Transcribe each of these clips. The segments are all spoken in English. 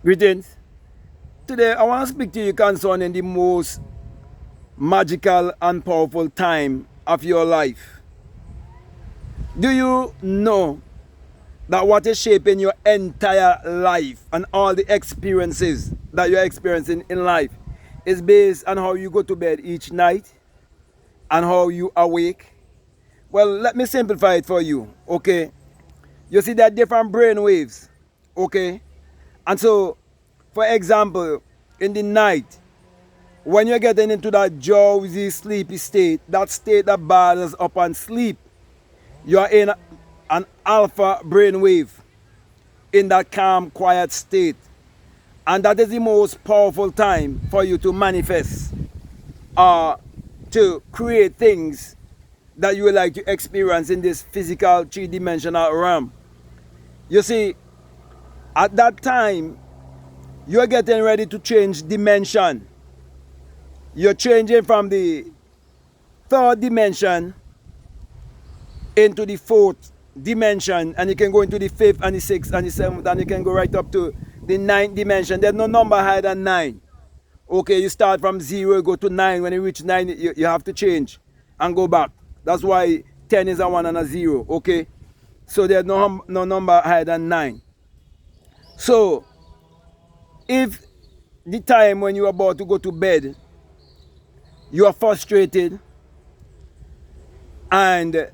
Greetings. Today I want to speak to you concerning the most magical and powerful time of your life. Do you know that what is shaping your entire life and all the experiences that you're experiencing in life is based on how you go to bed each night and how you awake? Well, let me simplify it for you, okay? You see that different brain waves, okay? And so, for example, in the night, when you're getting into that drowsy, sleepy state, that state that borders upon sleep, you are in an alpha brainwave, in that calm, quiet state. And that is the most powerful time for you to manifest, to create things that you would like to experience in this physical three-dimensional realm. You see, at that time, you're getting ready to change dimension. You're changing from the third dimension into the fourth dimension, and you can go into the fifth and the sixth and the seventh, and you can go right up to the ninth dimension. There's no number higher than 9. Okay, you start from 0, go to 9. When you reach 9, you have to change and go back. That's why 10 is a 1 and a 0. Okay, so there's no number higher than 9. So if the time when you're about to go to bed, you are frustrated and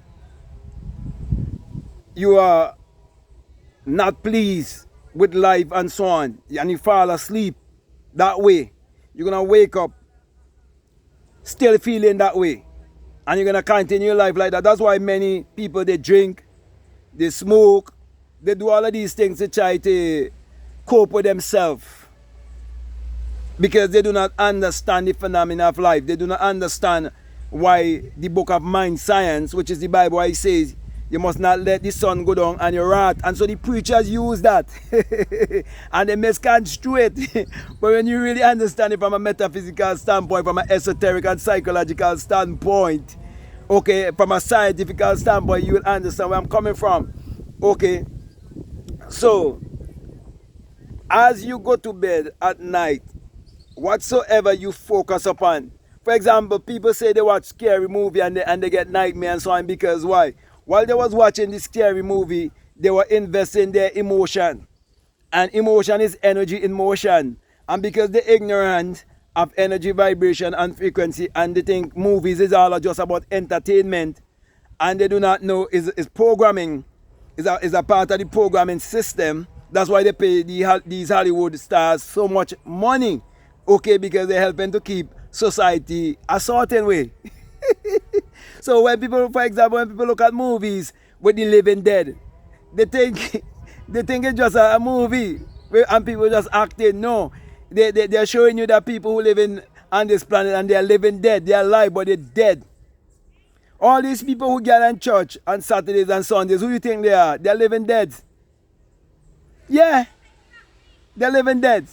you are not pleased with life and so on, and you fall asleep that way, you're going to wake up still feeling that way, and you're going to continue your life like that. That's why many people, they drink, they smoke, they do all of these things to try to cope with themselves, because they do not understand the phenomena of life. They do not understand why the book of mind science, which is the Bible, why it says you must not let the sun go down on your wrath. And so the preachers use that and they misconstrue it. But when you really understand it from a metaphysical standpoint, from an esoteric and psychological standpoint, okay, from a scientific standpoint, you will understand where I'm coming from. Okay, so as you go to bed at night, whatsoever you focus upon. For example, people say they watch scary movie and they get nightmare and so on, because why? While they was watching this scary movie, they were investing their emotion. And emotion is energy in motion. And because they're ignorant of energy, vibration, and frequency, and they think movies is all just about entertainment, and they do not know is programming, is a part of the programming system. That's why they pay these Hollywood stars so much money. Okay, because they're helping to keep society a certain way. So when people, for example, when people look at movies with the living dead, they think it's just a movie and people just acting. No, they're showing you that people who live on this planet and they're living dead. They're alive, but they're dead. All these people who gather in church on Saturdays and Sundays, who do you think they are? They're living dead. Yeah, they're living dead.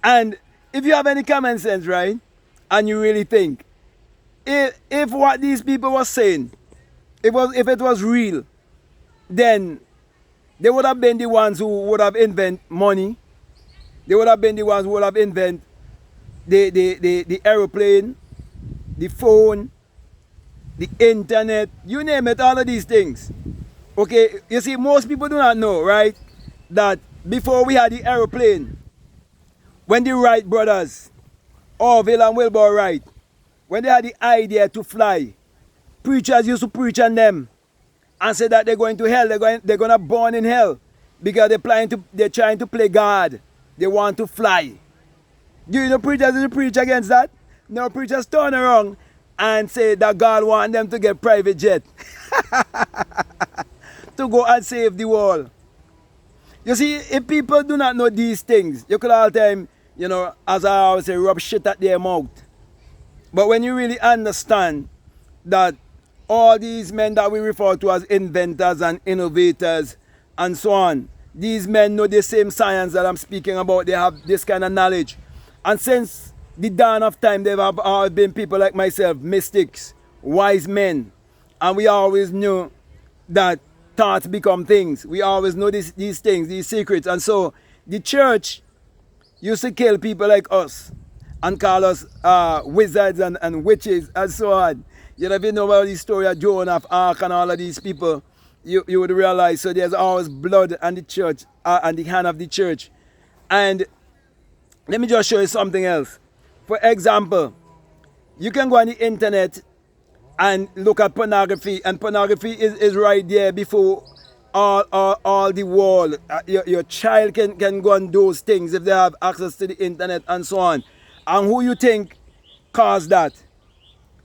And if you have any common sense, right, and you really think, if what these people were saying, if it was real, then they would have been the ones who would have invented money. They would have been the ones who would have invented the aeroplane, the phone, the internet, you name it, all of these things. Okay, you see, most people do not know, right, that before we had the aeroplane, when the Wright brothers, Orville and Wilbur Wright, when they had the idea to fly, preachers used to preach on them and say that they're going to hell, they're going to burn in hell because they're trying to play God. They want to fly. Do you know preachers used to preach against that? No, preachers turn around and say that God wants them to get private jet to go and save the world. You see, if people do not know these things, you could all time, as I always say, rub shit at their mouth. But when you really understand that all these men that we refer to as inventors and innovators and so on, these men know the same science that I'm speaking about. They have this kind of knowledge. And since the dawn of time, there have always been people like myself, mystics, wise men. And we always knew that thoughts become things. We always know these things, these secrets. And so The church used to kill people like us and call us wizards and witches and so on. You know, if you know about the story of Joan of Arc and all of these people, you would realize, so there's always blood on the church, on the hand of the church. And let me just show you something else. For example, you can go on the internet and look at pornography, and pornography is right there before all the wall. Your child can go on those things if they have access to the internet and so on. And who you think caused that?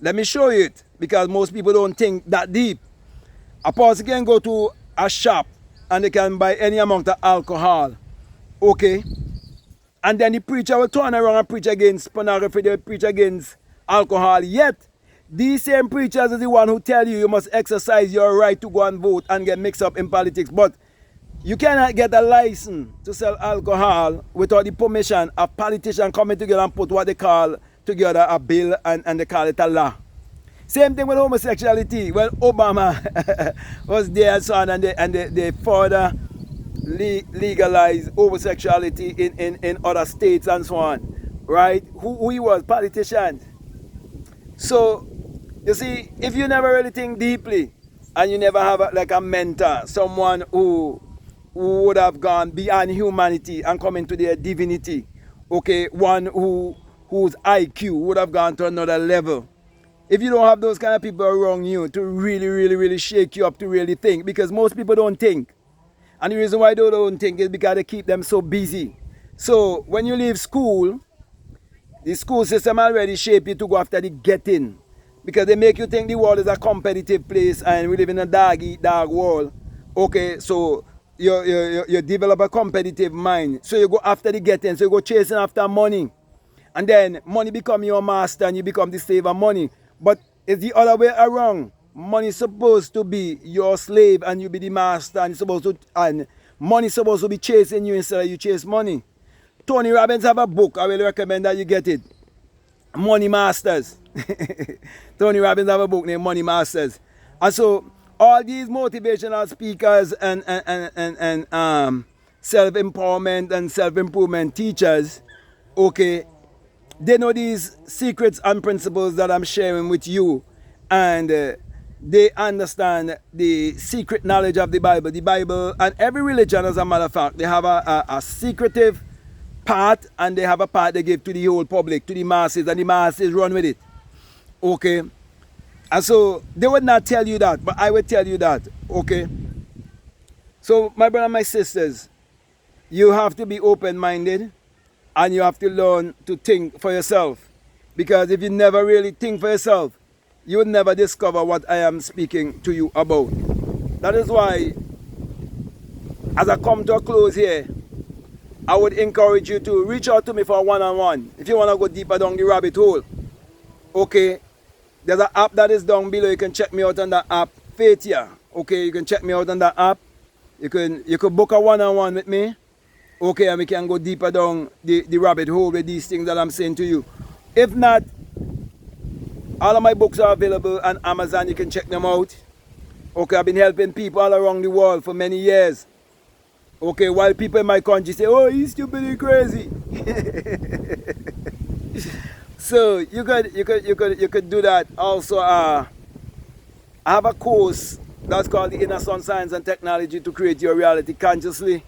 Let me show you it, because most people don't think that deep. A person can go to a shop and they can buy any amount of alcohol, okay? And then the preacher will turn around and preach against pornography, they will preach against alcohol. Yet, these same preachers are the one who tell you must exercise your right to go and vote and get mixed up in politics. But you cannot get a license to sell alcohol without the permission of politicians coming together and put what they call together a bill, and they call it a law. Same thing with homosexuality. When Obama was there and so on, and they further legalized homosexuality in other states and so on, right? Who he was? Politicians. So, you see, if you never really think deeply, and you never have like a mentor, someone who would have gone beyond humanity and come into their divinity, okay, one whose IQ would have gone to another level. If you don't have those kind of people around you to really shake you up to really think, because most people don't think. And the reason why they don't think is because they keep them so busy. So when you leave school, the school system already shape you to go after the getting, because they make you think the world is a competitive place and we live in a dog world. Okay, so you develop a competitive mind. So you go after the getting, so you go chasing after money. And then money become your master and you become the slave of money. But it's the other way around. Money is supposed to be your slave and you be the master, and money is supposed to be chasing you instead of you chase money. Tony Robbins have a book. I will recommend that you get it. Money Masters. Tony Robbins have a book named Money Masters. And so all these motivational speakers and self-empowerment and self-improvement teachers, okay, they know these secrets and principles that I'm sharing with you, and they understand the secret knowledge of the Bible. The Bible and every religion, as a matter of fact, they have a secretive part, and they have a part they give to the whole public, to the masses, and the masses run with it. Okay? And so they would not tell you that, but I would tell you that. Okay? So, my brother and my sisters, you have to be open-minded. And you have to learn to think for yourself. Because if you never really think for yourself, you will never discover what I am speaking to you about. That is why, as I come to a close here, I would encourage you to reach out to me for a one-on-one. If you want to go deeper down the rabbit hole. Okay, there's an app that is down below. You can check me out on that app, Faithia. Okay, you can check me out on that app. You could book a one-on-one with me. Okay, and we can go deeper down the rabbit hole with these things that I'm saying to you. If not, all of my books are available on Amazon. You can check them out. Okay, I've been helping people all around the world for many years. Okay, while people in my country say, oh, he's stupid and crazy. So you could do that. Also, I have a course that's called the Inner Sun Science and Technology to Create Your Reality Consciously.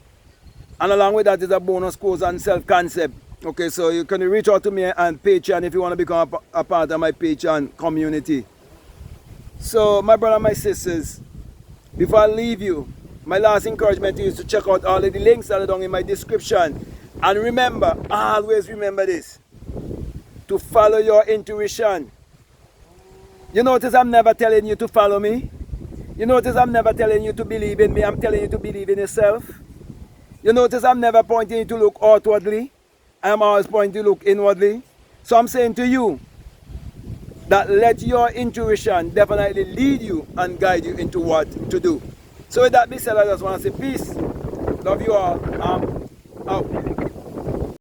And along with that is a bonus course on self-concept. Okay, so you can reach out to me on Patreon if you want to become a part of my Patreon community. So, my brother and my sisters, before I leave you, my last encouragement is to check out all of the links that are down in my description. And remember, always remember this, to follow your intuition. You notice I'm never telling you to follow me. You notice I'm never telling you to believe in me. I'm telling you to believe in yourself. You notice I'm never pointing you to look outwardly. I'm always pointing you to look inwardly. So I'm saying to you that let your intuition definitely lead you and guide you into what to do. So with that being said, I just want to say peace. Love you all. I'm out.